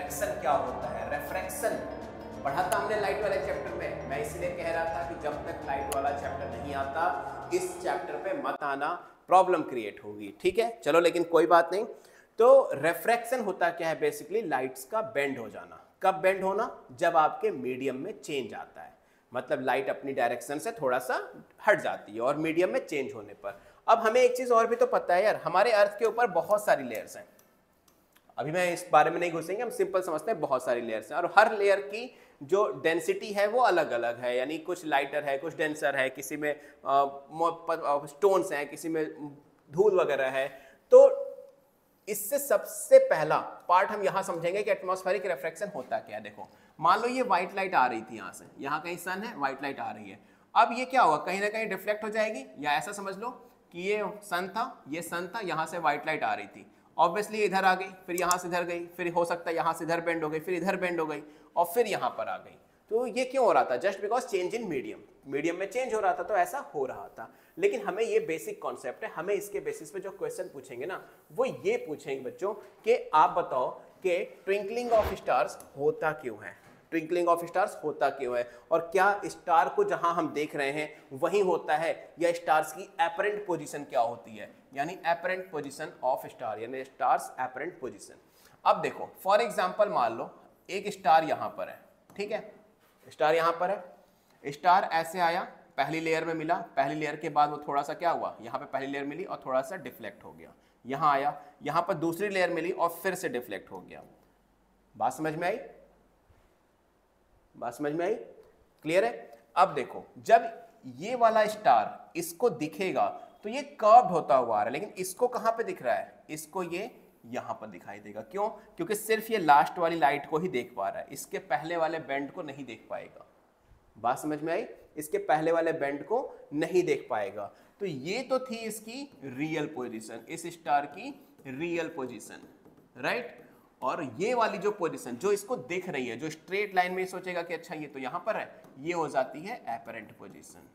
रेफ्रैक्शन क्या होता है। रेफ्रैक्शन पढ़ा था हमने लाइट वाले चैप्टर में, मैं इसलिए कह रहा था कि जब तक लाइट वाला चैप्टर नहीं आता इस चैप्टर पे मत आना, प्रॉब्लम क्रिएट होगी, ठीक है। चलो लेकिन कोई बात नहीं। तो रेफ्रैक्शन होता क्या है, बेसिकली लाइट्स का बेंड हो जाना। कब बेंड होना, जब आपके मीडियम में चेंज आता है, मतलब लाइट अपनी डायरेक्शन से थोड़ा सा हट जाती है और मीडियम में चेंज होने पर। अब हमें एक चीज और भी तो पता है यार, हमारे अर्थ के ऊपर बहुत सारी लेयर्स हैं। अभी मैं इस बारे में नहीं घुसेंगे, हम सिंपल समझते हैं बहुत सारी लेयर्स हैं और हर लेयर की जो डेंसिटी है वो अलग अलग है, यानी कुछ लाइटर है, कुछ डेंसर है, किसी में स्टोन्स हैं, किसी में धूल वगैरह है। तो इससे सबसे पहला पार्ट हम यहां समझेंगे कि एटमॉस्फेरिक रिफ्रैक्शन होता क्या है। देखो मान लो ये व्हाइट लाइट आ रही थी, यहां से, यहां कहीं सन है, व्हाइट लाइट आ रही है। अब ये क्या होगा, कहीं ना कहीं डिफ्लेक्ट हो जाएगी, या ऐसा समझ लो कि ये सन था, ये सन था, यहां से व्हाइट लाइट आ रही थी, ऑब्वियसली इधर आ गई, फिर यहां से इधर गई, फिर हो सकता है यहां से इधर बेंड हो गई, फिर इधर बेंड हो गई और फिर यहां पर आ गई। तो ये क्यों हो रहा था, just because change in medium, medium में चेंज हो रहा था, तो ऐसा हो रहा था। लेकिन हमें ये बेसिक कॉन्सेप्ट है, हमें इसके बेसिस पे जो क्वेश्चन पूछेंगे ना वो ये पूछेंगे बच्चों कि आप बताओ कि ट्विंकलिंग ऑफ स्टार्स होता क्यों है, ट्विंकलिंग ऑफ स्टार्स होता क्यों है, और क्या स्टार को जहां हम देख रहे हैं वही होता है, या स्टार्स की एपरेंट पोजीशन क्या होती है, यानी एपरेंट पोजीशन ऑफ स्टार, यानी स्टार्स एपरेंट पोजीशन। अब देखो फॉर एग्जांपल मान लो एक स्टार यहां पर है, ठीक है, स्टार यहां पर है, स्टार ऐसे आया, पहली लेयर में मिला, पहली लेयर के बाद वो थोड़ा सा क्या हुआ, यहां पे पहली लेयर मिली और थोड़ा सा डिफ्लेक्ट हो गया, यहां आया, यहां पर दूसरी लेयर मिली और फिर से डिफ्लेक्ट हो गया। बात समझ में आई, बात समझ में आई, क्लियर है। अब देखो जब ये वाला स्टार इसको दिखेगा तो ये कर्व्ड होता हुआ आ रहा है, लेकिन इसको कहां पे दिख रहा है, इसको ये यहां पर दिखाई देगा, क्यों, क्योंकि सिर्फ ये लास्ट वाली लाइट को ही देख पा रहा है, इसके पहले वाले बेंड को नहीं देख पाएगा। बात समझ में आई, इसके पहले वाले बेंड को नहीं देख पाएगा। तो ये तो थी इसकी रियल पोजीशन, इस स्टार की रियल पोजीशन, राइट। और ये वाली जो पोजीशन जो इसको दिख रही है, जो स्ट्रेट लाइन में सोचेगा कि अच्छा ये तो यहां पर है, ये हो जाती है एपरेंट पोजीशन।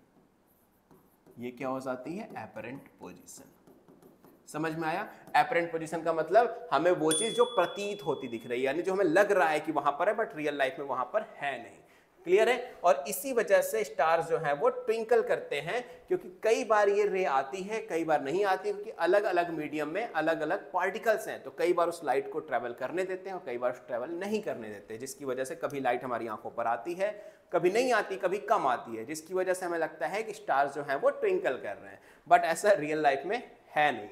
ये क्या हो जाती है, एपरेंट पोजीशन। समझ में आया, एपरेंट पोजीशन का मतलब हमें वो चीज जो प्रतीत होती दिख रही है, यानी जो हमें लग रहा है कि वहां पर है बट रियल लाइफ में वहां पर है नहीं, क्लियर है। और इसी वजह से स्टार्स जो है वो ट्विंकल करते हैं, क्योंकि कई बार ये रे आती है, कई बार नहीं आती, क्योंकि अलग अलग मीडियम में अलग अलग पार्टिकल्स हैं, तो कई बार उस लाइट को ट्रेवल करने देते हैं और कई बार ट्रेवल नहीं करने देते, जिसकी वजह से कभी लाइट हमारी आंखों पर आती है, कभी नहीं आती, कभी कम आती है, जिसकी वजह से हमें लगता है कि स्टार्स जो हैं वो ट्विंकल कर रहे हैं, बट ऐसा रियल लाइफ में है नहीं।